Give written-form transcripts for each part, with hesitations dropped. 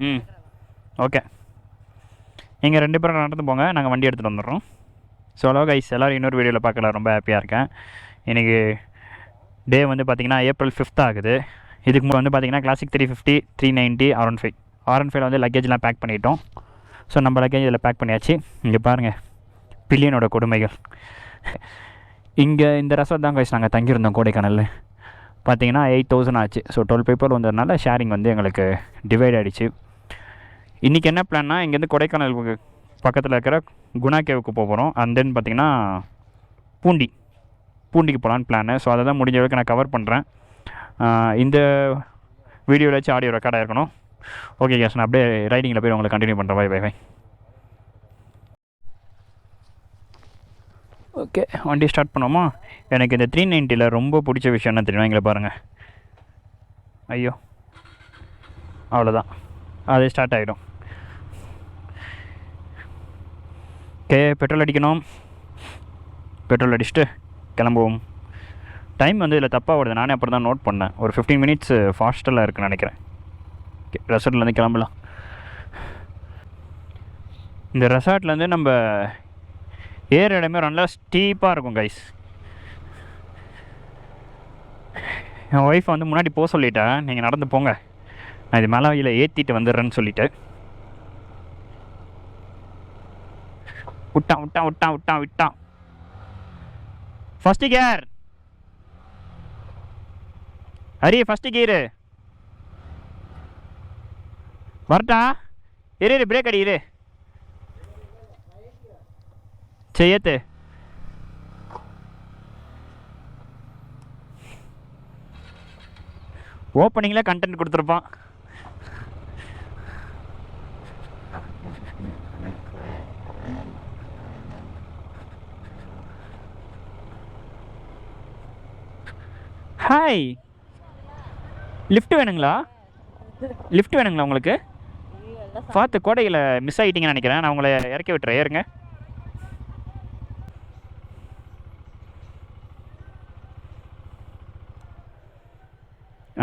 ம் ஓகே. நீங்கள் 2 பேரும் நடந்து போங்க, நாங்கள் வண்டி எடுத்துகிட்டு வந்துடுறோம். ஸோ ஹலோ கைஸ், எல்லோரும் இன்னொரு வீடியோவில் பார்க்கல. ரொம்ப ஹாப்பியாக இருக்கேன். இன்றைக்கி டே வந்து பார்த்திங்கன்னா April 5 ஆகுது. இதுக்கு முன்னாடி வந்து பார்த்திங்கன்னா கிளாசிக் 350, 390, R15. R15 வந்து லக்கேஜ்லாம் பேக் பண்ணிட்டோம். ஸோ நம்ம லக்கேஜ் இதில் பேக் பண்ணியாச்சு. இங்கே பாருங்கள் பில்லியனோட கொடுமைகள். இங்கே இந்த ரெசார்ட் தான் கைஸ் நாங்கள் தங்கியிருந்தோம் கொடைக்கானலில். பார்த்தீங்கன்னா 8000 ஆச்சு. ஸோ 12 பேப்பர் வந்ததுனால ஷேரிங் வந்து எங்களுக்கு டிவைட் ஆகிடுச்சு. இன்றைக்கி என்ன பிளான்னா, இங்கேருந்து கொடைக்கானல் பக்கத்தில் இருக்கிற குணா கேவுக்கு போகிறோம். அண்ட் தென் பார்த்திங்கன்னா பூண்டிக்கு போகலான்னு பிளானு. ஸோ அதை தான் முடிஞ்ச அளவுக்கு நான் கவர் பண்ணுறேன். இந்த வீடியோவில் வச்சு ஆடியோ ரெக்கார்டாக இருக்கணும். ஓகே கேஸ், நான் அப்படியே ரைடிங்கில் போய் உங்களை கண்டினியூ பண்ணுறேன். Bye bye bye. ஓகே, வண்டி ஸ்டார்ட் பண்ணோமா. எனக்கு இந்த 390ல் ரொம்ப பிடிச்ச விஷயம் என்ன தெரியுமா, இங்கே பாருங்கள். ஐயோ, அவ்வளோதான், அது ஸ்டார்ட் ஆகிடும். ஓகே, பெட்ரோல் அடிக்கணும். பெட்ரோல் அடிச்சுட்டு கிளம்புவோம். டைம் வந்து இதில் தப்பாக வருது. நானே அப்புறம் தான் நோட் பண்ணேன். ஒரு 15 மினிட்ஸ் ஃபாஸ்ட்டில் இருக்குன்னு நினைக்கிறேன். ஓகே, ரெசார்ட்லேருந்து கிளம்பலாம். இந்த ரெசார்ட்லேருந்து நம்ம ஏற இடமே நல்லா ஸ்டீப்பாக இருக்கும் கைஸ். என் ஒய்ஃப் வந்து முன்னாடி போக சொல்லிட்டேன், நீங்கள் நடந்து போங்க, நான் இது மேலே இதில் ஏற்றிட்டு வந்துடுறேன்னு சொல்லிவிட்டு. விட்டான். First gear Hari, first gear வரட்டா. இரு பிரேக் அடி, இரு செய்யத்து. ஓப்பனிங்கில் கண்டென்ட் கொடுத்துருப்பான். ஹாய், லிஃப்ட் வேணுங்களா உங்களுக்கு? பார்த்து கோடையில் மிஸ் ஆகிட்டீங்கன்னு நினைக்கிறேன். நான் உங்களை இறக்கி விட்டுறேன், ஏறுங்க.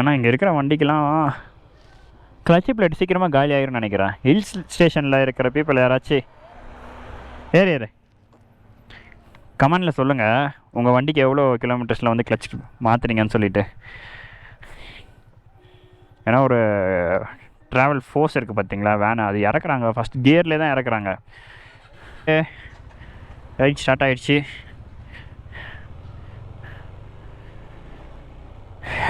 ஆனால் இங்கே இருக்கிற வண்டிக்கெலாம் கிளச்சி பிளேட் சீக்கிரமாக காலி ஆகிரும்னு நினைக்கிறேன். ஹில்ஸ் ஸ்டேஷனில் இருக்கிற பீப்புள் யாராச்சும் ஏறு கமெண்டில் சொல்லுங்கள், உங்கள் வண்டிக்கு எவ்வளோ கிலோமீட்டர்ஸில் வந்து கிளச் மாற்றுறீங்கன்னு சொல்லிவிட்டு. ஏன்னா ஒரு ட்ராவல் ஃபோர்ஸ் இருக்குது பார்த்தீங்களா, வேன், அது இறக்குறாங்க ஃபஸ்ட் கியர்லேயே தான் இறக்குறாங்க. ரைட் ஸ்டார்ட் ஆகிடுச்சு.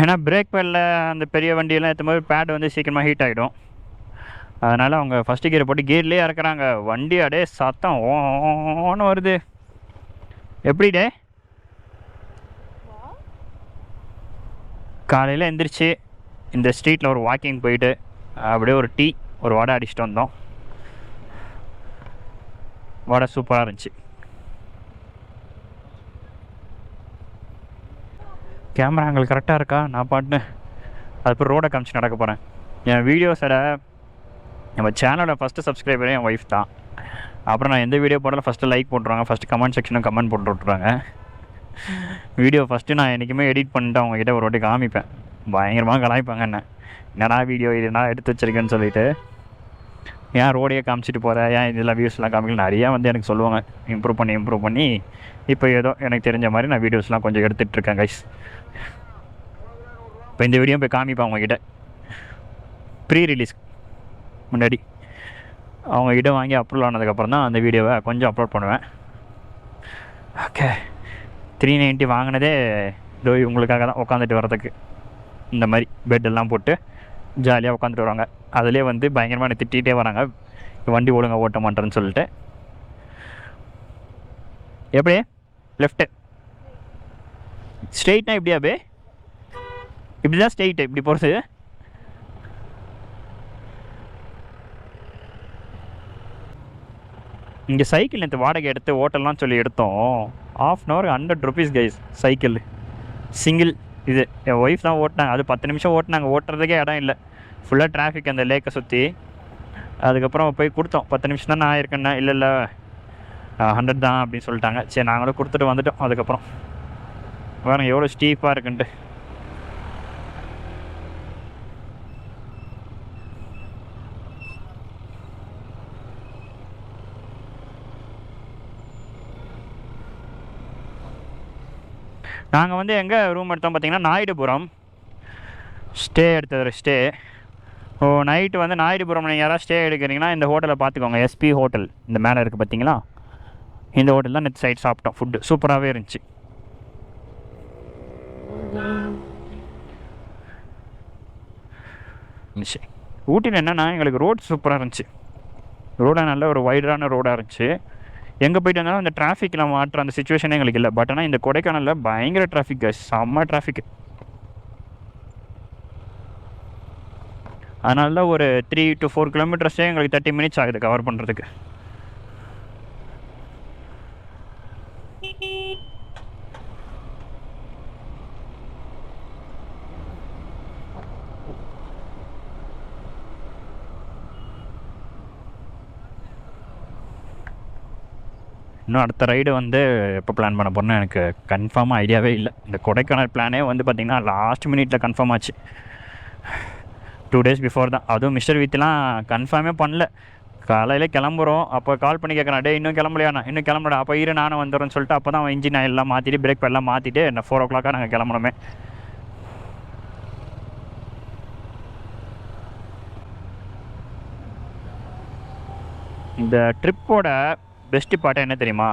ஏன்னா பிரேக் பேடில் அந்த பெரிய வண்டியெல்லாம் ஏற்றும்போது பேட் வந்து சீக்கிரமாக ஹீட் ஆகிடும். அதனால் அவங்க ஃபஸ்ட்டு கியரை போட்டு கியர்லேயே இறக்குறாங்க. வண்டி அப்படியே சத்தம் ஓன்னு வருது. எப்படி டே? காலையில் எந்திரிச்சு இந்த ஸ்ட்ரீட்டில் ஒரு வாக்கிங் போயிட்டு அப்படியே ஒரு டீ, ஒரு வடை அடிச்சுட்டு வந்தோம். வடை சூப்பராக இருந்துச்சு. கேமரா ஆங்கிள் கரெக்டாக இருக்கா? நான் பாட்டுன்னு அதுக்கப்புறம் ரோடை காமிச்சு நடக்க போகிறேன். என் வீடியோஸோட நம்ம சேனலோட ஃபஸ்ட்டு சப்ஸ்கிரைபரே என் ஒய்ஃப் தான். அப்புறம் நான் எந்த வீடியோ போட்டாலும் ஃபஸ்ட்டு லைக் போட்டுருவாங்க, ஃபஸ்ட்டு கமெண்ட் செக்ஷனும் கமெண்ட் போட்டு விட்ருவாங்க. வீடியோ ஃபஸ்ட்டு நான் என்றைக்குமே எடிட் பண்ணிட்டு அவங்ககிட்ட ஒரு வாட்டி காமிப்பேன். பயங்கரமாக கலாய்ப்பாங்க என்னடா வீடியோ இதுனா எடுத்து வச்சிருக்கேன்னு சொல்லிவிட்டு. ஏன் ரோடையே காமிச்சிட்டு போகிற, ஏன் இதெல்லாம் வியூஸ்லாம் காமிக்கல நிறையா வந்து எனக்கு சொல்லுவாங்க. இம்ப்ரூவ் பண்ணி இப்போ ஏதோ எனக்கு தெரிஞ்ச மாதிரி நான் வீடியோஸ்லாம் கொஞ்சம் எடுத்துகிட்ருக்கேன் கைஸ். இப்போ இந்த வீடியோ போய் காமிப்பேன் அவங்ககிட்ட. ப்ரீ ரிலீஸ் முன்னாடி அவங்ககிட்ட வாங்கி அப்லோட் ஆனதுக்கப்புறம் தான் அந்த வீடியோவை கொஞ்சம் அப்லோட் பண்ணுவேன். ஓகே, 390 வாங்கினதே இதோ இவங்களுக்காக தான், உட்காந்துட்டு வர்றதுக்கு. இந்த மாதிரி பெட்டெல்லாம் போட்டு ஜாலியாக உட்காந்துட்டு வராங்க. அதிலே வந்து பயங்கரமாக திட்டிகிட்டே வராங்க, வண்டி ஒழுங்காக ஓட்ட மாட்டேன்னு சொல்லிட்டு. எப்படி லெஃப்ட்டு ஸ்ட்ரெயிட்னா இப்படியா பே? இப்படி தான் ஸ்ட்ரெயிட்டு, இப்படி போகிறது. இங்கே சைக்கிள் நேற்று வாடகை எடுத்து ஓட்டலாம் சொல்லி எடுத்தோம். ½ $100 rupees கைஸ் சைக்கிள் சிங்கிள். இது என் ஒய்ஃப் தான் ஓட்டினாங்க. அது 10 நிமிஷம் ஓட்டினாங்க. ஓட்டுறதுக்கே இடம் இல்லை, ஃபுல்லாக டிராஃபிக் அந்த லேக்கை சுற்றி. அதுக்கப்புறம் போய் கொடுத்தோம். 10 நிமிஷம் தான் நான் இருக்கேன்னா, இல்லை 100 தான் அப்படின்னு சொல்லிட்டாங்க. சரி நாங்களும் கொடுத்துட்டு வந்துட்டோம். அதுக்கப்புறம் பாருங்க எவ்வளோ ஸ்டீப்பாக இருக்குன்ட்டு. நாங்கள் வந்து எங்கே ரூம் எடுத்தோம் பார்த்தீங்கன்னா நாயுடுபுரம் ஸ்டே எடுத்தது ஸ்டே. ஓ நைட்டு வந்து நாயுடுபுரம் நீங்கள் யாராவது ஸ்டே எடுக்கிறீங்கன்னா இந்த ஹோட்டலை பார்த்துக்கோங்க. எஸ்பி ஹோட்டல் இந்த மேலே இருக்குது பார்த்தீங்களா, இந்த ஹோட்டல் தான் நெட் சைட் சாப்பிட்டோம். ஃபுட்டு சூப்பராகவே இருந்துச்சு. ஊட்டியில் என்னென்னா எங்களுக்கு ரோட் சூப்பராக இருந்துச்சு. ரோடாக நல்ல ஒரு வைடான ரோடாக இருந்துச்சு. எங்கே போயிட்டு வந்தாலும் அந்த டிராஃபிக்கில் மாற்ற அந்த சுச்சுவேஷனே எங்களுக்கு இல்லை. பட் ஆனால் இந்த கொடைக்கானலில் பயங்கர டிராஃபிக், செம்ம டிராஃபிக். அதனால தான் ஒரு 3 to 4 கிலோமீட்டர்ஸே எங்களுக்கு 30 மினிட்ஸ் ஆகுது கவர் பண்ணுறதுக்கு. இன்னும் அடுத்த ரைடு வந்து எப்போ பிளான் பண்ண போகிறேன்னு எனக்கு கன்ஃபார்மாக ஐடியாவே இல்லை. இந்த கொடைக்கானல் பிளானே வந்து பார்த்திங்கன்னா லாஸ்ட் மினிட்டில் கன்ஃபார்ம் ஆச்சு. 2 days பிஃபோர் தான். அதுவும் மிஸ்டர் வித்லாம் கன்ஃபார்மே பண்ணல. காலையில் கிளம்புறோம், அப்போ கால் பண்ணி கேட்குறான், டே இன்னும் கிளம்பலையாண்ணா, இன்னும் கிளம்புறா, அப்போ இரு நானும் வந்துடுறேன்னு சொல்லிட்டு அப்போ தான் அவன் இன்ஜின் எல்லாம் மாற்றிட்டு பிரேக் எல்லாம் மாற்றிட்டு என்ன 4 o'clock நாங்கள் கிளம்பணுமே. இந்த ட்ரிப்போட பெஸ்ட்டு பார்ட்டு என்ன தெரியுமா,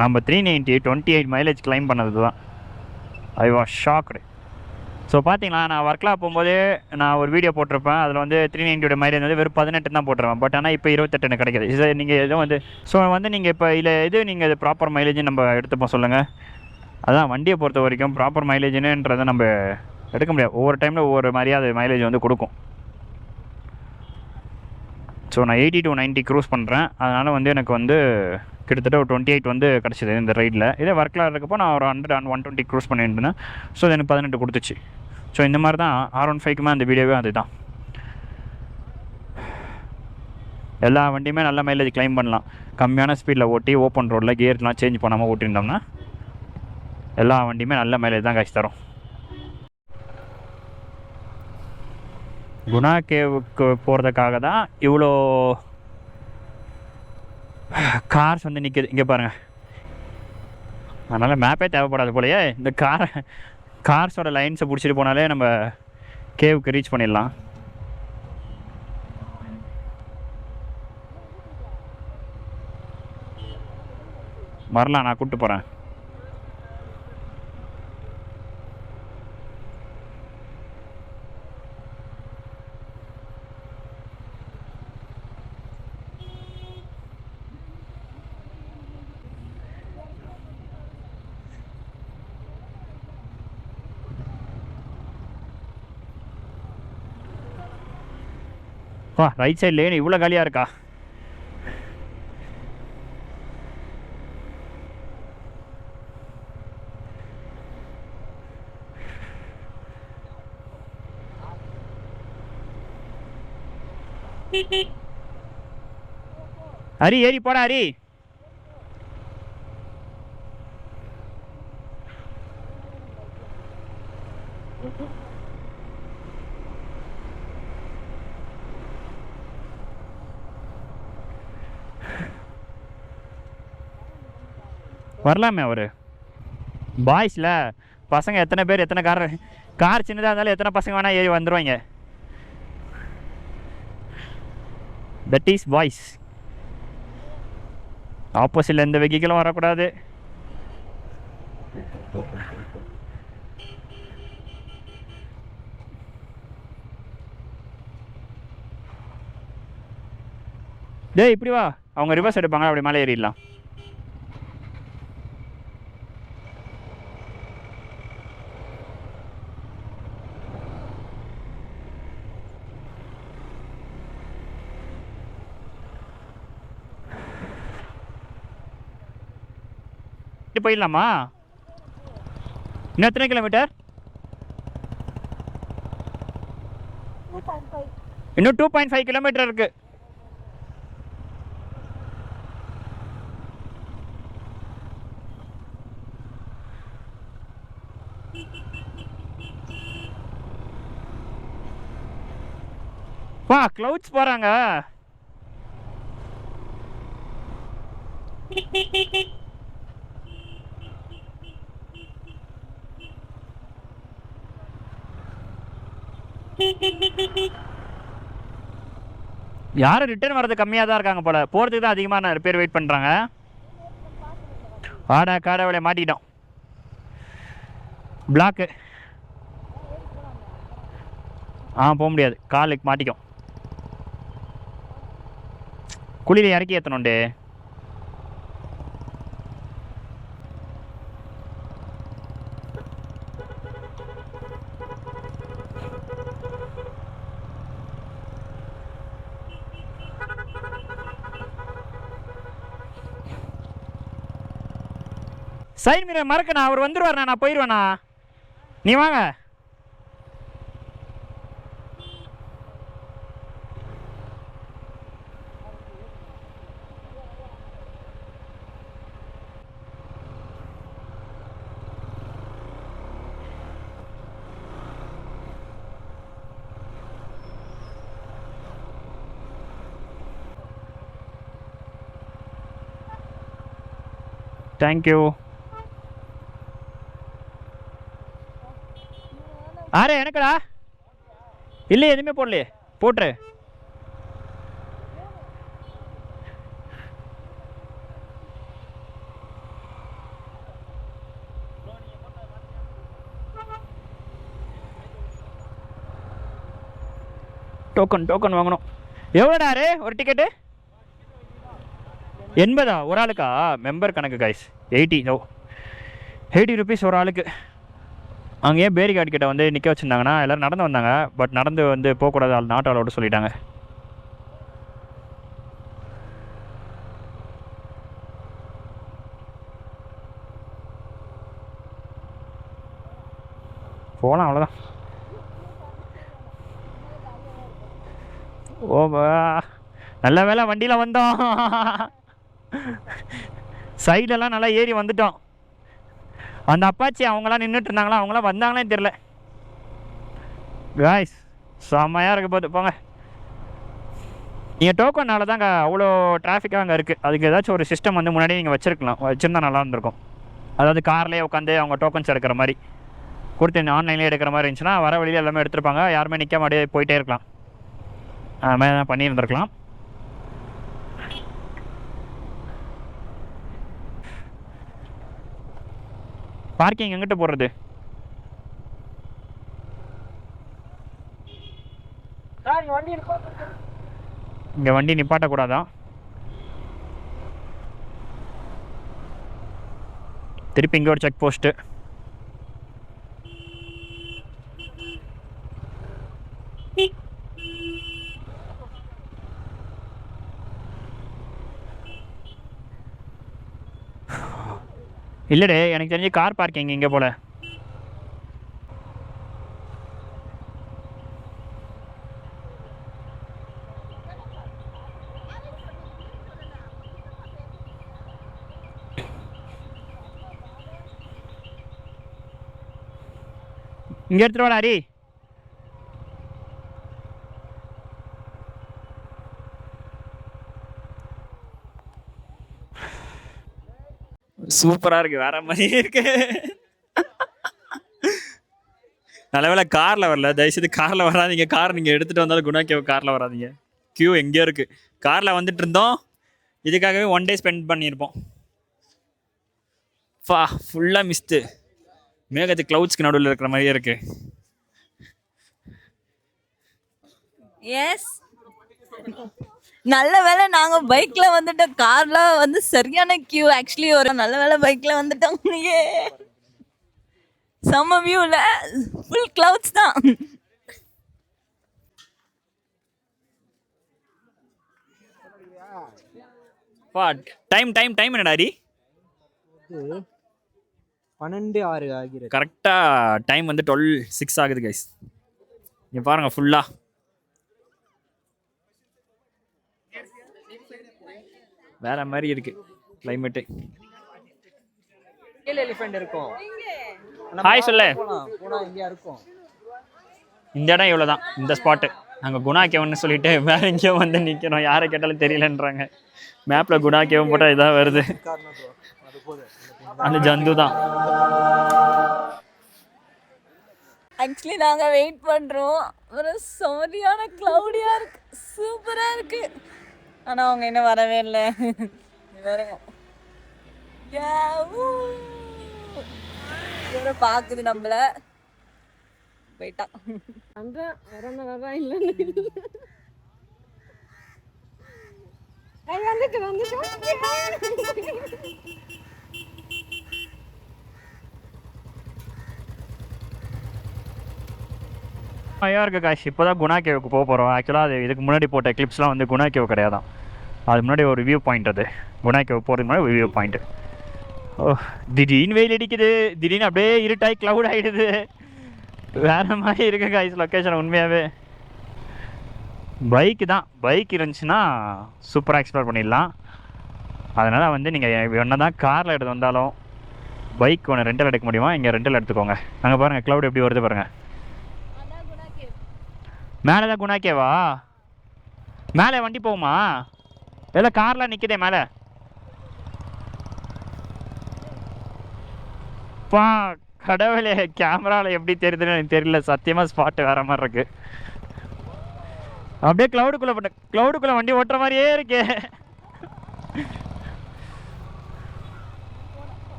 நம்ம 390 28 மைலேஜ் கிளைம் பண்ணது தான். I was shocked. ஸோ பார்த்தீங்களா, நான் ஒர்க்கில் போகும்போது நான் ஒரு வீடியோ போட்டிருப்பேன். அதில் வந்து 390 மைலேஜ் வந்து வெறும் 18 தான் போட்டுருவேன். பட் ஆனால் இப்போ 28 கிடைக்கிது. இது நீங்கள் எதுவும் வந்து ஸோ வந்து நீங்கள் இப்போ இல்லை எது நீங்கள் இது ப்ராப்பர் மைலேஜ்னு நம்ம எடுத்துப்போம் சொல்லுங்கள். அதான் வண்டியை பொறுத்த வரைக்கும் ப்ராப்பர் மைலேஜ்ன்றதை நம்ம எடுக்க முடியாது. ஒவ்வொரு டைமில் ஒவ்வொரு மாதிரியாக அது மைலேஜ் வந்து கொடுக்கும். ஸோ நான் 80 to 90 க்ரூஸ் பண்ணுறேன். அதனால் வந்து எனக்கு வந்து கிட்டத்தட்ட ஒரு 28 வந்து கிடச்சிது இந்த ரைடில். இதே ஒர்க்கில் இருக்கப்போ நான் ஒரு 100 and 120 க்ரூஸ் பண்ணியிருந்தேன். ஸோ அது எனக்கு 18 கொடுத்துச்சு. ஸோ இந்த மாதிரி தான் R15க்குமே அந்த வீடியோவே அதுதான். எல்லா வண்டியுமே நல்ல மைலேஜ் கிளைம் பண்ணலாம். கம்மியான ஸ்பீடில் ஓட்டி ஓப்பன் ரோடில் கியர்லாம் சேஞ்ச் பண்ணாமல் ஓட்டியிருந்தோம்னா எல்லா வண்டியுமே நல்ல மைலேஜ் தான் காய்ச்சி தரும். குணா கேவுக்கு போகிறதுக்காக தான் இவ்வளோ கார்ஸ் வந்து நிற்கிது இங்கே பாருங்கள். அதனால் மேப்பே தேவைப்படாது போலையே. இந்த கார்ஸோட லைன்ஸை பிடிச்சிட்டு போனாலே நம்ம கேவுக்கு ரீச் பண்ணிடலாம். வரலாம், நான் கூப்பிட்டு போகிறேன். வா, ரைட் சைட் லேன் இவ்வளோ காலியாக இருக்கா? ஹரி ஏறி போடா ஹரி. வரலாமே அவர் பாய்ஸில் பசங்க எத்தனை பேர், எத்தனை கார் சின்னதாக இருந்தாலும் எத்தனை பசங்க வேணால் ஏறி வந்துடுவாங்க. That is boys. ஆப்போசிட்டில் எந்த வெஹிக்கிளும் வரக்கூடாது. டேய் இப்படி வா, அவங்க ரிவர்ஸ் எடுப்பாங்க, அப்படி மேலே ஏறிடலாம். போயிடலாமா? இன்னும் எத்தனை கிலோமீட்டர்? இன்னும் 2.5 கிலோமீட்டர் இருக்கு. வா, கிளவுட்ஸ் போறாங்க. யாரும் ரிட்டர்ன் வர்றது கம்மியாக தான் இருக்காங்க போல், போகிறதுக்கு தான் அதிகமாக பேர் வெயிட் பண்ணுறாங்க. ஆடா காடவளை மாட்டிக்கிட்டோம். பிளாக்கு போக முடியாது, காலுக்கு மாட்டிக்கும். குழியில் இறக்கி ஏற்றணுண்டே. சைட் மிரர் மறக்கண்ணா, அவர் வந்துடுவார்ண்ணா, நான் போயிடுவேண்ணா, நீ வாங்க. தேங்க்யூ. ஆரே எனக்குடா இல்லை, எதுவுமே போடலையே, போட்டுரு. டோக்கன் வாங்கணும். எவ்வளோடா ஒரு டிக்கெட்டு? 80 ஒரு ஆளுக்கா? மெம்பர் கணக்கு கைஸ். 80 ருபீஸ் ஒரு ஆளுக்கு. அங்கேயே பேரிகார்டு கிட்ட வந்து நிற்க வச்சுருந்தாங்கன்னா எல்லோரும் நடந்து வந்தாங்க. பட் நடந்து வந்து போகக்கூடாது, நாட் அலோடு சொல்லிட்டாங்க. போகலாம், அவ்வளோதான். நல்ல வேலை வண்டியில் வந்தோம். சைடெல்லாம் நல்லா ஏறி வந்துட்டோம். அந்த அப்பாச்சி அவங்களாம் நின்றுட்டு இருந்தாங்களா, அவங்களாம் வந்தாங்களே தெரில. காய்ஸ் செம்மையாக இருக்க போது, போங்க. நீங்கள் டோக்கன்னால தாங்க அவ்வளோ டிராஃபிக்காக அங்கே இருக்குது. அதுக்கு ஏதாச்சும் ஒரு சிஸ்டம் வந்து முன்னாடியே நீங்கள் வச்சுருந்தா நல்லா இருந்திருக்கும். அதாவது கார்லேயே உட்காந்து அவங்க டோக்கன்ஸ் எடுக்கிற மாதிரி கொடுத்து ஆன்லைன்லேயே எடுக்கிற மாதிரி இருந்துச்சுன்னா வர வழியில் எல்லாமே எடுத்துருப்பாங்க, யாருமே நிற்க மாட்டே போயிட்டே இருக்கலாம். அது மாதிரி தான் பண்ணியிருந்துருக்கலாம். பார்க்கிங் எங்கிட்ட போடுறது? இங்கே வண்டி நிப்பாட்டக்கூடாதான். திருப்பி இங்கே ஒரு செக் போஸ்ட்டு. இல்லைடே, எனக்கு தெரிஞ்சு கார் பார்க்கிங் இங்கே போல. இங்கே எடுத்துகிட்டு வரா ஹரி. சூப்பராக இருக்குது, வேற மாதிரி இருக்கு. நல்ல வேலை காரில் வரல. தயவுசெய்து காரில் வராதிங்க. கார் நீங்கள் எடுத்துகிட்டு வந்தாலும் குணாக்கே காரில் வராதிங்க. க்யூ எங்கேயோ இருக்குது. காரில் வந்துட்டு இருந்தோம், இதுக்காகவே 1 டே ஸ்பெண்ட் பண்ணியிருப்போம். ஃபுல்லாக மிஸ்ட்டு, மேகத்து க்ளவுட்ஸ்க்கு நடுவில் இருக்கிற மாதிரியே இருக்குது. எஸ், நல்ல வேலை நாங்க பைக்ல வந்துட்டோம். கார்ல வந்து சரியான கியூ. ஆக்சுவலி ஒரு நல்ல வேலை பைக்ல வந்துட்டோம். ஏ செம்ம வியூல ஃபுல் கிளவுட்ஸ் தான். டைம் என்னடாடி? 12:06 ஆகிறது. கரெக்டாக டைம் வந்து 12:06 ஆகுது கைஸ். இங்கே பாருங்கள், ஃபுல்லாக வேற மாதிரி இருக்கு கிளைமேட்டு. எலிஃபென்ட் இருக்கும். ஹாய் சொல்லு. போனா எங்கயா இருக்கும். இந்த இடம் இவ்வளோதான், இந்த ஸ்பாட்டு. நாங்கள் குணா கேவன்னு சொல்லிட்டு வேற எங்கேயோ வந்து நிற்கிறோம். யாரை கேட்டாலும் தெரியலன்றாங்க. மேப்பில் குணா கேவன் போட்டால் இதான் வருது. அந்த ஜந்து தான். ஆக்சுவலி நாங்கள் வெயிட் பண்ணுறோம். ஒரு சரியான க்ளவுடியாக இருக்கு, சூப்பராக இருக்கு. ஆனால் அவங்க இன்னும் வரவே இல்லை. வருங்க இவரை பார்க்குது நம்மள. போயிட்டா ஐயா இருக்குது காஷ். இப்போ தான் குணா கேவுக்கு போக போகிறோம். ஆக்சுவலாக அது இதுக்கு முன்னாடி போட்ட கிளிப்ஸ்லாம் வந்து குணா கேவ் கிடையாதான். அது முன்னாடி ஒரு வியூ பாயிண்ட். அது குணா கேவ் போகிறதுக்கு முன்னாடி ஒரு வியூ பாயிண்ட்டு. ஓ, திடீர்னு வெயில் அடிக்குது, திடீர்னு அப்படியே இருட்டாகி க்ளவுட் ஆகிடுது. வேறு மாதிரி இருக்குது காய்ஸ் லொக்கேஷன். உண்மையாகவே பைக்கு தான், பைக் இருந்துச்சுன்னா சூப்பராக எக்ஸ்ப்ளோர் பண்ணிடலாம். அதனால் வந்து நீங்கள் என்ன தான் காரில் எடுத்து வந்தாலும் பைக் ஒன்று ரெண்டல் எடுக்க முடியுமா? இங்கே ரெண்டல் எடுத்துக்கோங்க. அங்கே பாருங்கள் க்ளவுட் எப்படி வருது பாருங்கள். மேலே தான் குணா கேவா? மேலே வண்டி போகுமா? இல்லை கார்லாம் நிற்குதே மேலே. பா கடவுளே, கேமராவில் எப்படி தெரியுதுன்னு எனக்கு தெரியல. சத்தியமாக ஸ்பாட்டு வேறு மாதிரி இருக்கு. அப்படியே க்ளவுடுக்குள்ளே வண்டி ஓட்டுற மாதிரியே இருக்கு.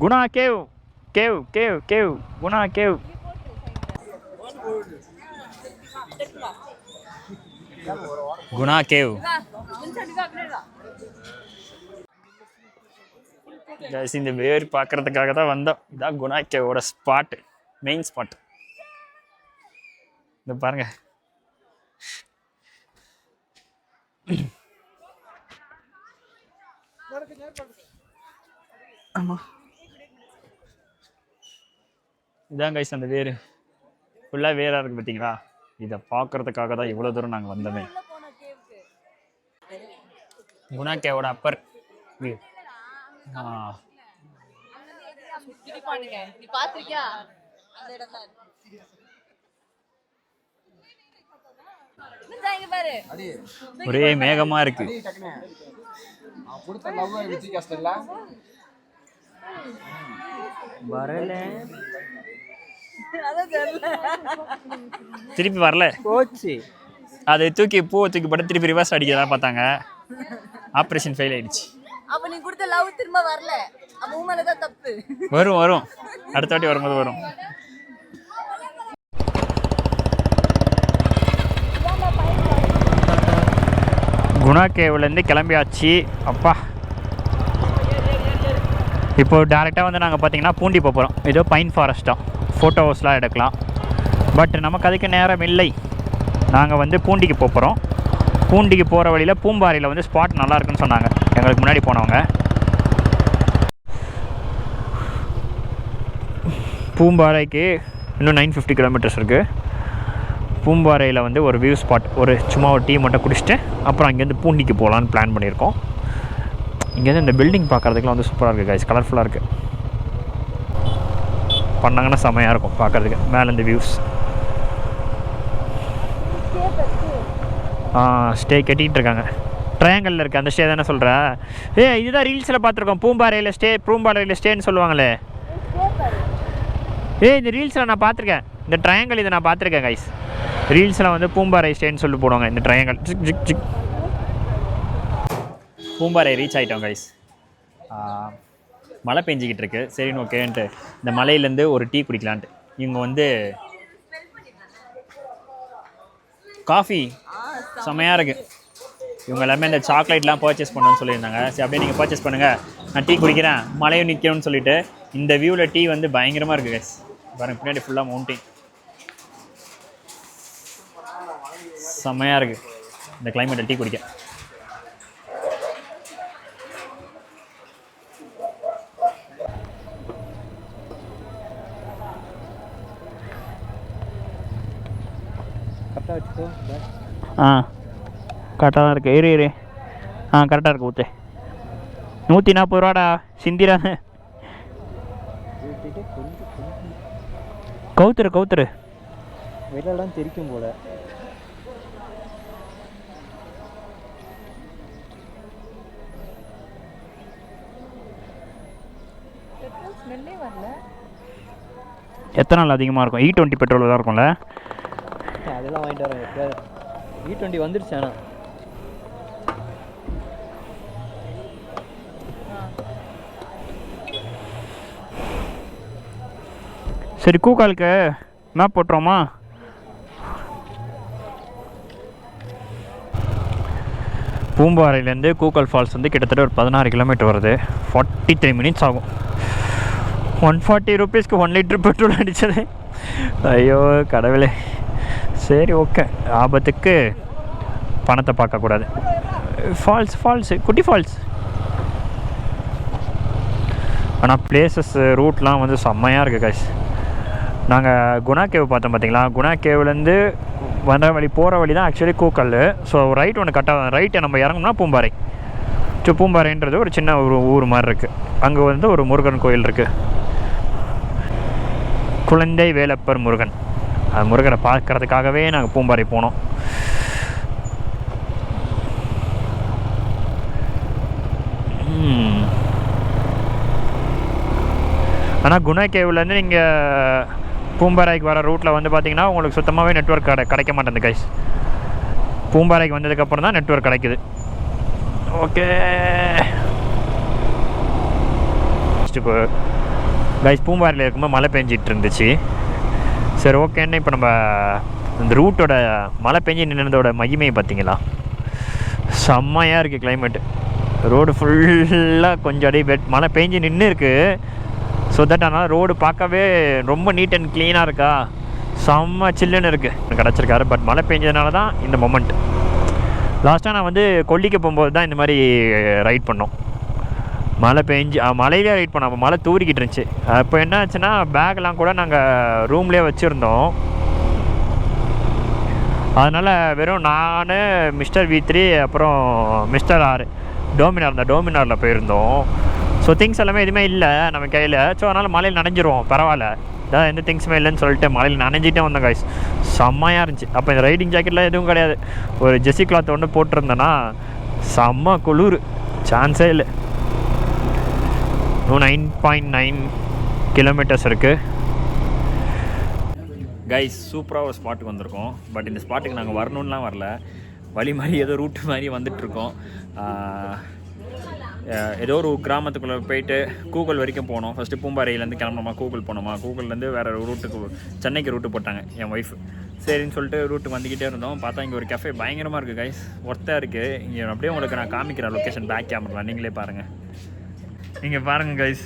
Guna cave cave cave cave Guna cave. Guna cave guys, இந்த வேர் பார்க்கறதுக்காக தான் வந்தோம். இதான் குணா கேவோட ஸ்பாட்டு, மெயின் ஸ்பாட். இந்த பாருங்க. ஆமா, இதான் கைஸ் அந்த வேர். ஃபுல்லாக வேராக இருக்குது பார்த்தீங்களா? இதை பார்க்கறதுக்காக தான் இவ்வளோ தூரம் நாங்கள் வந்தோமே. குணா கேவோட அப்பர் வியூ. ஒரே மேகமா இருக்கு. திருப்பி வரல போச்சு. அது தூக்கி பூவை தூக்கி போட்டு திருப்பி ரிவர்ஸ் அடிக்கதான் பார்த்தாங்க. ஆப்ரேஷன் ஃபெயில் ஆயிடுச்சு. அப்ப நீ கொடுத்த லவ் திரும்ப வரல. அப்ப உன் மேல தான் தப்பு. வரும் வரும், அடுத்த வாட்டி வரும்போது வரும். குணா கேவ்லேருந்து கிளம்பியாச்சு. அப்பா, இப்போ டேரெக்டாக வந்து நாங்கள் பார்த்தீங்கன்னா பூண்டி போகிறோம். ஏதோ பைன் ஃபாரஸ்ட்டாக ஃபோட்டோஸ்லாம் எடுக்கலாம். பட் நமக்கு அதுக்கு நேரம் இல்லை. நாங்கள் வந்து பூண்டிக்கு போகிறோம். பூண்டிக்கு போகிற வழியில் பூம்பாறையில் வந்து ஸ்பாட் நல்லா இருக்குன்னு சொன்னாங்க எங்களுக்கு முன்னாடி போனவங்க. பூம்பாறைக்கு இன்னும் 950 கிலோமீட்டர்ஸ் இருக்குது. பூம்பாறையில் வந்து ஒரு வியூ ஸ்பாட், ஒரு சும்மா ஒரு டீ மட்டும் குடிச்சிட்டு அப்புறம் அங்கேருந்து பூண்டிக்கு போகலான்னு பிளான் பண்ணியிருக்கோம். இங்கேருந்து இந்த பில்டிங் பார்க்குறதுக்குலாம் வந்து சூப்பராக இருக்குது கைஸ், கலர்ஃபுல்லாக இருக்குது. பண்ணாங்கன்னா செம்மையாக இருக்கும் பார்க்குறதுக்கு மேலே இந்த வியூஸ். ஸ்டே கட்டிகிட்டு இருக்காங்க. ட்ரையாங்கலில் இருக்குது அந்த ஸ்டே தானே சொல்கிற? இதுதான் ரீல்ஸில் பார்த்துருக்கோம். பூம்பாறையில் ஸ்டேன்னு சொல்லுவாங்களே. இந்த ரீல்ஸில் நான் பார்த்துருக்கேன். இந்த ட்ரையாங்கல் இதை நான் பார்த்துருக்கேன் கைஸ். ரீல்ஸில் வந்து பூம்பாறை ஸ்டேன்னு சொல்லி போடுவாங்க இந்த triangle. Zig zig zig. Poombarai reach ஆகிட்டோம் கைஸ். மழை பெஞ்சிக்கிட்டு இருக்கு. சரின்னு ஓகேன்ட்டு இந்த மலையிலேருந்து ஒரு டீ குடிக்கலான்ட்டு இவங்க வந்து காஃபி செம்மையாக இருக்குது. இவங்க எல்லாமே இந்த சாக்லேட்லாம் பர்ச்சேஸ் பண்ணணும்னு சொல்லியிருந்தாங்க. சரி அப்படியே நீங்கள் பர்ச்சேஸ் பண்ணுங்கள், நான் டீ குடிக்கிறேன், மழையும் நிற்கணும்னு சொல்லிட்டு. இந்த வியூவில் டீ வந்து பயங்கரமாக இருக்குது கைஸ். பாருங்கள் பின்னாடி ஃபுல்லாக மவுண்டிங், செம்மையாக இருக்குது இந்த கிளைமேட்டில் டீ குடிக்க. கரெக்டாக வச்சுக்கோ. கரெக்டாக தான் இருக்குது. இரு கரெக்டாக இருக்குது. ஊற்று 140 ரூபாடா சிந்திரா. கவுத்துரு வெளியெல்லாம் தெரிக்கும் போல. ஸ்மெல்லே வரல. எத்தனை நாள் அதிகமாக இருக்கும்? E20 பெட்ரோல் தான் இருக்கும்ல. அதெல்லாம் வாங்கிட்டு வரேன். E20 வந்துருச்சு. ஆனால் சரி, கூக்காலுக்கு மேப் போட்டுருவோமா? பூம்பாறையிலேருந்து கூக்கால் ஃபால்ஸ் வந்து கிட்டத்தட்ட ஒரு 16 கிலோமீட்டர் வருது. 43 மினிட்ஸ் ஆகும். 140 ருபீஸ்க்கு 1 லிட்டர் பெட்ரோல் அடித்தது. ஐயோ கடவுளே. சரி, ஓகே, ஆபத்துக்கு பணத்தை பார்க்கக்கூடாது. ஃபால்ஸு குட்டி ஃபால்ஸ். ஆனால் பிளேசஸ் ரூட்லாம் வந்து செம்மையாக இருக்குது கைஸ். நாங்கள் குணா கேவ் பார்த்தோம் பார்த்தீங்களா? குணா கேவ்லேருந்து வந்த வழி போகிற வழி தான் ஆக்சுவலி கூக்கல். ஸோ ரைட் ஒன்று கட்டாக ரைட்டை நம்ம இறங்கணும்னா பூம்பாறை. ஸோ பூம்பாறைன்றது ஒரு சின்ன ஒரு ஊர் மாதிரி இருக்குது. அங்கே வந்து ஒரு முருகன் கோயில் இருக்குது, குழந்தை வேலப்பர் முருகன். அந்த முருகனை பார்க்கறதுக்காகவே நாங்கள் பூம்பாறை போனோம். ஆனால் குணா கேவ்லேருந்து நீங்கள் பூம்பாறைக்கு வர ரூட்டில் வந்து பார்த்தீங்கன்னா உங்களுக்கு சுத்தமாகவே நெட்வொர்க் கிடைக்க மாட்டேங்குது கைஸ். பூம்பாறைக்கு வந்ததுக்கப்புறம் தான் நெட்வொர்க் கிடைக்குது. ஓகே இப்போ கைஸ், பூம்பாறையில் இருக்கும்போது மழை பெஞ்சிட்டு இருந்துச்சு. சரி, ஓகேன்னு இப்போ நம்ம இந்த ரூட்டோட மழை பெஞ்சு நின்றதோட மகிமையை பார்த்தீங்களா? செம்மையாக இருக்குது கிளைமேட்டு. ரோடு ஃபுல்லாக கொஞ்சம் அப்படியே மழை பெஞ்சு நின்று இருக்குது. ஸோ தட் ஆனால் ரோடு பார்க்கவே ரொம்ப நீட் அண்ட் க்ளீனாக இருக்கா, செம்ம சில்லுன்னு இருக்குது. கிடச்சிருக்காரு. பட் மழை பெஞ்சதுனால தான் இந்த மொமெண்ட். லாஸ்ட்டாக நான் வந்து கொல்லிக்கு போகும்போது தான் இந்த மாதிரி ரைட் பண்ணோம். மழை பெஞ்சு மழையிலே ரைட் பண்ணோம். அப்போ மழை தூரிக்கிட்டு இருந்துச்சு. அப்போ என்ன ஆச்சுன்னா பேக்லாம் கூட நாங்கள் ரூம்லேயே வச்சுருந்தோம். அதனால் வெறும் நான், மிஸ்டர் V3, அப்புறம் மிஸ்டர் R டோமினாரில் போயிருந்தோம். ஸோ திங்ஸ் எல்லாமே எதுவுமே இல்லை நம்ம கையில். ஸோ அதனால் மழையில் நனைஞ்சிருவோம், பரவாயில்ல, இதான் எந்த திங்ஸுமே இல்லைன்னு சொல்லிட்டு மழையில் நனைஞ்சிட்டே வந்தோம் கைஸ். செம்மையாக இருந்துச்சு. அப்போ இந்த ரைடிங் ஜாக்கெட்லாம் எதுவும் கிடையாது. ஒரு ஜெர்சி கிளாத் ஒன்று போட்டிருந்தேன்னா செம்ம குளிர், சான்ஸே இல்லை. 9.9 கிலோமீட்டர்ஸ் இருக்குது கைஸ். சூப்பராக ஒரு ஸ்பாட்டுக்கு வந்திருக்கோம். பட் இந்த ஸ்பாட்டுக்கு நாங்கள் வரணுன்னெலாம் வரல, வழி மாதிரி ஏதோ ரூட்டு மாதிரி வந்துட்டுருக்கோம். ஏதோ ஒரு கிராமத்துக்குள்ளே போயிட்டு கூகுள் வரைக்கும் போனோம். ஃபஸ்ட்டு பூம்பாறையிலேருந்து கிளம்பணுமா, கூகுள் போனோமா, கூகுள்லேருந்து வேறு ரூட்டுக்கு சென்னைக்கு ரூட்டு போட்டாங்க என் ஒய்ஃப். சரின்னு சொல்லிட்டு ரூட்டுக்கு வந்துக்கிட்டே இருந்தோம். பார்த்தா இங்கே ஒரு கஃபே பயங்கரமாக இருக்குது கைஸ், ஒர்த்தாக இருக்குது. இங்கே அப்படியே உங்களுக்கு நான் காமிக்கிறேன் லொக்கேஷன், பேக் கேமரா, நீங்களே பாருங்கள். இங்கே பாருங்கள் கைஸ்,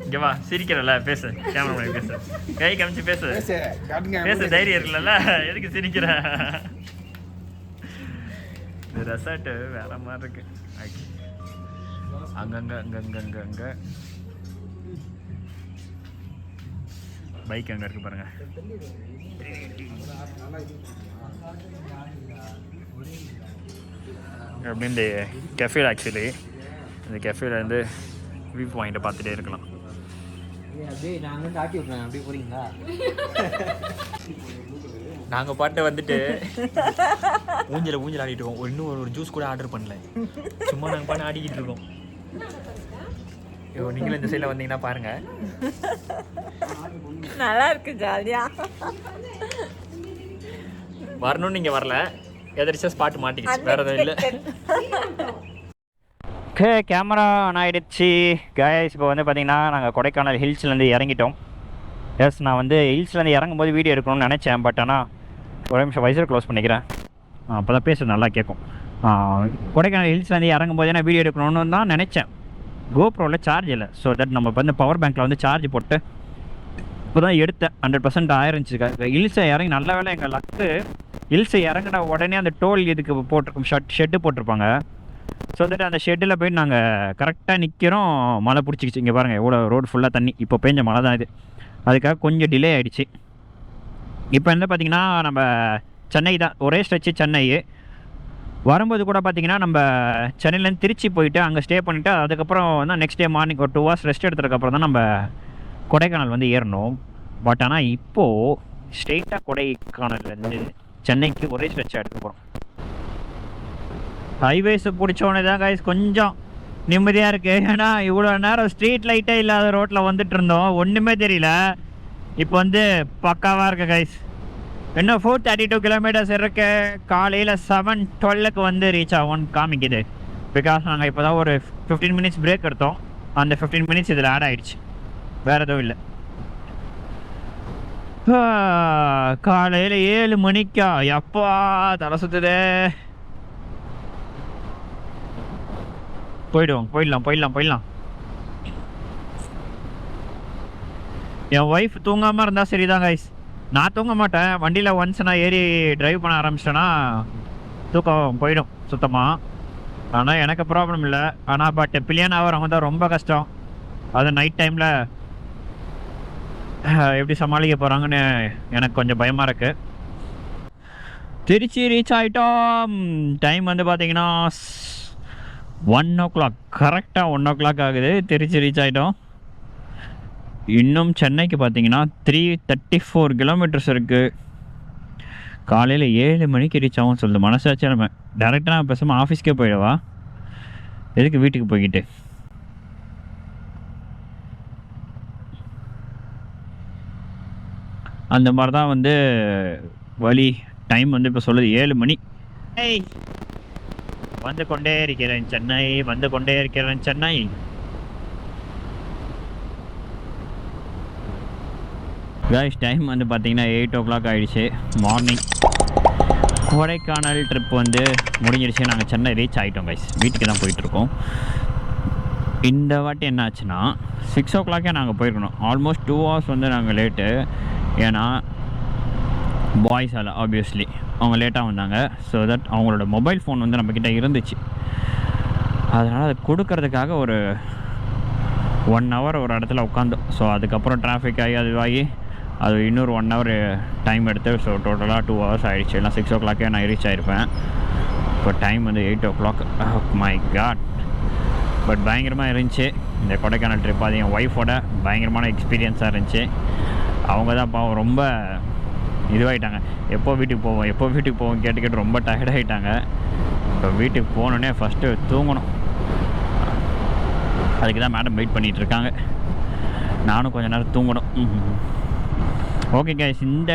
இங்கே வா, சிரிக்கிறல்ல, பேசு, கேமரா பேசு, கை காமிச்சு பேசு, தைரியம் இருக்குல்ல, எதுக்கு சிரிக்கிற? இந்த ரெசார்ட்டு வேற மாதிரி இருக்கு. அங்கங்கே பைக் அங்கே இருக்கு பாருங்க. அப்படி இந்த கெஃபேல ஆக்சுவலி இந்த கெஃபேலேருந்து வியூ பாயிண்ட்டை பார்த்துட்டே இருக்கலாம். நாங்கள் பாட்டு வந்துட்டு ஊஞ்சல் ஆடிட்டு இருக்கோம். இன்னும் ஒரு ஜூஸ் கூட ஆர்டர் பண்ணல, சும்மா நாங்கள் பாட்டு ஆடிக்கிட்டு இருக்கோம். நீங்களும் இந்த சைடில் வந்தீங்கன்னா பாருங்க, நல்லா இருக்கு, ஜாலியா வரணும்னு நீங்கள் வரல, எதிர்த்து ஸ்பாட் மாட்டிக்கிச்சு, வேறு எதுவும் இல்லை. ஓகே, கேமரா ஆன் ஆகிடுச்சு கைஸ். இப்போ வந்து பார்த்தீங்கன்னா நாங்கள் கொடைக்கானல் ஹில்ஸ்லேருந்து இறங்கிட்டோம். எஸ், நான் வந்து ஹில்ஸ்லேருந்து இறங்கும்போது வீடியோ எடுக்கணும்னு நினச்சேன். பட் ஆனால் ஒரு நிமிஷம் வைசர் க்ளோஸ் பண்ணிக்கிறேன், அப்போ தான் பேசுறது நல்லா கேட்கும். கொடைக்கானல் ஹில்ஸ்லேருந்து இறங்கும்போது நான் வீடியோ எடுக்கணும்னு தான் நினச்சேன். கோப்ரோவில் சார்ஜ் இல்லை. ஸோ தட் நம்ம வந்து பவர் பேங்க்கில் வந்து சார்ஜ் போட்டு இப்போ தான் எடுத்தேன். 100% ஆயிருந்துச்சு. ஹில்ஸை இறங்கி நல்ல வேலை எங்கள் லக்கு. ஹில்ஸை இறங்கின உடனே அந்த டோல் இதுக்கு போட்டிருக்கோம், ஷெட்டு போட்டிருப்பாங்க. ஸோ தட் அந்த ஷெட்டில் போய்ட்டு நாங்கள் கரெக்டாக நிற்கிறோம், மழை பிடிச்சிக்கிச்சு. இங்கே பாருங்கள் எவ்வளோ ரோடு ஃபுல்லாக தண்ணி. இப்போ பெஞ்ச மழை தான் இது, அதுக்காக கொஞ்சம் டிலே ஆகிடுச்சு. இப்போ என்ன பார்த்திங்கன்னா நம்ம சென்னை தான், ஒரே ஸ்ட்ரெச்சு சென்னை. வரும்போது கூட பார்த்திங்கன்னா நம்ம சென்னையிலேருந்து திருச்சி போயிட்டு அங்கே ஸ்டே பண்ணிவிட்டு அதுக்கப்புறம் வந்து நெக்ஸ்ட் டே மார்னிங் ஒரு 2 hours ரெஸ்ட் எடுத்ததுக்கப்புறம் தான் நம்ம கொடைக்கானல் வந்து ஏறணும். பட் ஆனால் இப்போது ஸ்ட்ரெயிட்டாக கொடைக்கானல்லேருந்து சென்னைக்கு ஒரே ஸ்ட்ரெச்சாக எடுக்க போகிறோம். ஹைவேஸை பிடிச்சோன்னே தான் கைஸ் கொஞ்சம் நிம்மதியாக இருக்குது. ஏன்னா இவ்வளோ நேரம் ஸ்ட்ரீட் லைட்டே இல்லாத ரோட்டில் வந்துட்டு இருந்தோம், ஒன்றுமே தெரியல. இப்போ வந்து பக்காவாக இருக்குது கைஸ். இன்னும் 432 கிலோமீட்டர்ஸ் இருக்கு. காலையில் 7:12க்கு வந்து ரீச் ஆகும்னு காமிக்குது. பிகாஸ் நாங்கள் இப்போ தான் ஒரு 15 மினிட்ஸ் பிரேக் எடுத்தோம். அந்த 15 மினிட்ஸ் இதில் ஆட் ஆகிடுச்சு, வேறு எதுவும் இல்லை. காலையில் 7 மணிக்கா எப்பா தலை சுற்றுதே. போயிடலாம். என் ஒய்ஃப் தூங்காமல் இருந்தால் சரிதான் கைஸ். நான் தூங்க மாட்டேன் வண்டியில். ஒன்ஸ் நான் ஏறி டிரைவ் பண்ண ஆரம்பிச்சிட்டேன்னா தூக்கம் போயிடும் சுத்தமாக. ஆனால் எனக்கு ப்ராப்ளம் இல்லை. ஆனால் பட் பிள்ளையான ஆகிறவங்க தான் ரொம்ப கஷ்டம். அது நைட் டைமில் எப்படி சமாளிக்க போகிறாங்கன்னு எனக்கு கொஞ்சம் பயமாக இருக்குது. திருச்சி ரீச் ஆகிட்டோம். டைம் வந்து பார்த்தீங்கன்னா 1 o'clock, கரெக்டாக 1 o'clock ஆகுது. திருச்சி ரீச் ஆகிட்டோம். இன்னும் சென்னைக்கு பார்த்தீங்கன்னா 334 கிலோமீட்டர்ஸ் இருக்குது. காலையில் 7 மணிக்கு ரீச் ஆகும் சொல்லுது. மனசாச்சு நம்ம டேரெக்டாக நான் பேசாமல் ஆஃபீஸ்க்கே போயிடவா, எதுக்கு வீட்டுக்கு போய்கிட்டு. அந்த மாதிரி தான் வந்து வழி. டைம் வந்து இப்போ சொல்லுது 7 மணி. வந்து கொண்டே இருக்கிறேன் சென்னை. கைஸ் டைம் வந்து பார்த்தீங்கன்னா 8 o'clock ஆகிடுச்சு மார்னிங். கொடைக்கானல் ட்ரிப் வந்து முடிஞ்சிடுச்சு. நாங்கள் சென்னை ரீச் ஆகிட்டோம் கைஸ். வீட்டுக்கு தான் போயிட்டுருக்கோம். இந்த வாட்டி என்ன ஆச்சுன்னா 6 o'clockே நாங்கள் போயிருக்கணும். ஆல்மோஸ்ட் 2 hours வந்து நாங்கள் லேட்டு. ஏன்னா பாய்ஸால் ஆப்வியஸ்லி அவங்க லேட்டாக வந்தாங்க. ஸோ தட் அவங்களோட மொபைல் ஃபோன் வந்து நம்மக்கிட்ட இருந்துச்சு. அதனால் அதை கொடுக்கறதுக்காக ஒரு 1 hour ஒரு இடத்துல உட்காந்தோம். ஸோ அதுக்கப்புறம் டிராஃபிக் ஆகி அதுவாகி அது இன்னொரு 1 hour டைம் எடுத்து. ஸோ டோட்டலாக 2 hours ஆகிடுச்சு. எல்லாம் 6 o'clockே நான் ரீச் ஆகிருப்பேன். இப்போ டைம் வந்து 8 o'clock. My God. பட் பயங்கரமாக இருந்துச்சு இந்த கொடைக்கானல் ட்ரிப். அது என் ஒய்ஃபோட பயங்கரமான எக்ஸ்பீரியன்ஸாக இருந்துச்சு. அவங்க தான் பாவம் ரொம்ப இதுவாகிட்டாங்க. எப்போ வீட்டுக்கு போவோம் கேட்டு ரொம்ப டயர்டாகிட்டாங்க. இப்போ வீட்டுக்கு போனோடனே ஃபஸ்ட்டு தூங்கணும். அதுக்கு தான் மேடம் வெயிட் பண்ணிகிட்ருக்காங்க. நானும் கொஞ்சம் நேரம் தூங்கணும். ஓகே கைஸ், இந்த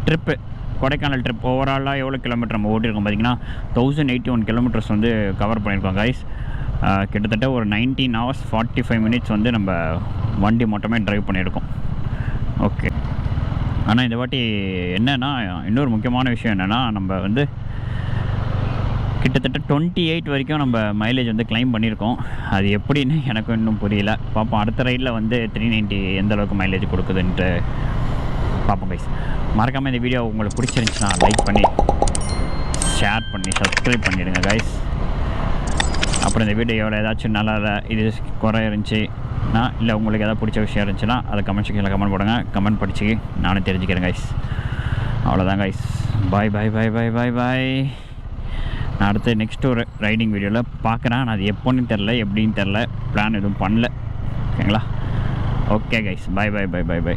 ட்ரிப்பு கொடைக்கானல் ட்ரிப் ஓவராலாக எவ்வளோ கிலோமீட்டர் நம்ம ஓட்டியிருக்கோம் பார்த்தீங்கன்னா 1081 கிலோமீட்டர்ஸ் வந்து கவர் பண்ணியிருக்கோம் கைஸ். கிட்டத்தட்ட ஒரு 19 hours 45 minutes வந்து நம்ம வண்டி மட்டுமே ட்ரைவ் பண்ணியிருக்கோம். ஓகே. ஆனால் இந்த வாட்டி என்னென்னா இன்னொரு முக்கியமான விஷயம் என்னென்னா நம்ம வந்து கிட்டத்தட்ட 28 வரைக்கும் நம்ம மைலேஜ் வந்து கிளைம் பண்ணியிருக்கோம். அது எப்படின்னு எனக்கு இன்னும் புரியல. பார்ப்போம் அடுத்த ரைடில் வந்து 390 எந்த அளவுக்கு மைலேஜ் கொடுக்குதுன்ட்டு பார்ப்போம் கைஸ். மறக்காமல் இந்த வீடியோ உங்களுக்கு பிடிச்சிருந்துச்சுன்னா லைக் பண்ணி ஷேர் பண்ணி சப்ஸ்கிரைப் பண்ணிவிடுங்க கைஸ். அப்புறம் இந்த வீடியோவில் ஏதாச்சும் நல்லா இது குறை இருந்துச்சுன்னா இல்லை உங்களுக்கு எதாவது பிடிச்ச விஷயம் இருந்துச்சுன்னா அதை கமெண்ட் செக்ஷனில் கமெண்ட் போடுங்க. கமெண்ட் படித்து நானும் தெரிஞ்சுக்கிறேன் கைஸ். அவ்வளோதான் கைஸ். பாய். நான் அடுத்து நெக்ஸ்ட் ஒரு ரைடிங் வீடியோவில் பார்க்குறேன். நான் அது எப்போன்னு தெரில, எப்படின்னு தெரில, பிளான் எதுவும் பண்ணல. ஓகேங்களா? Okay guys. பாய்.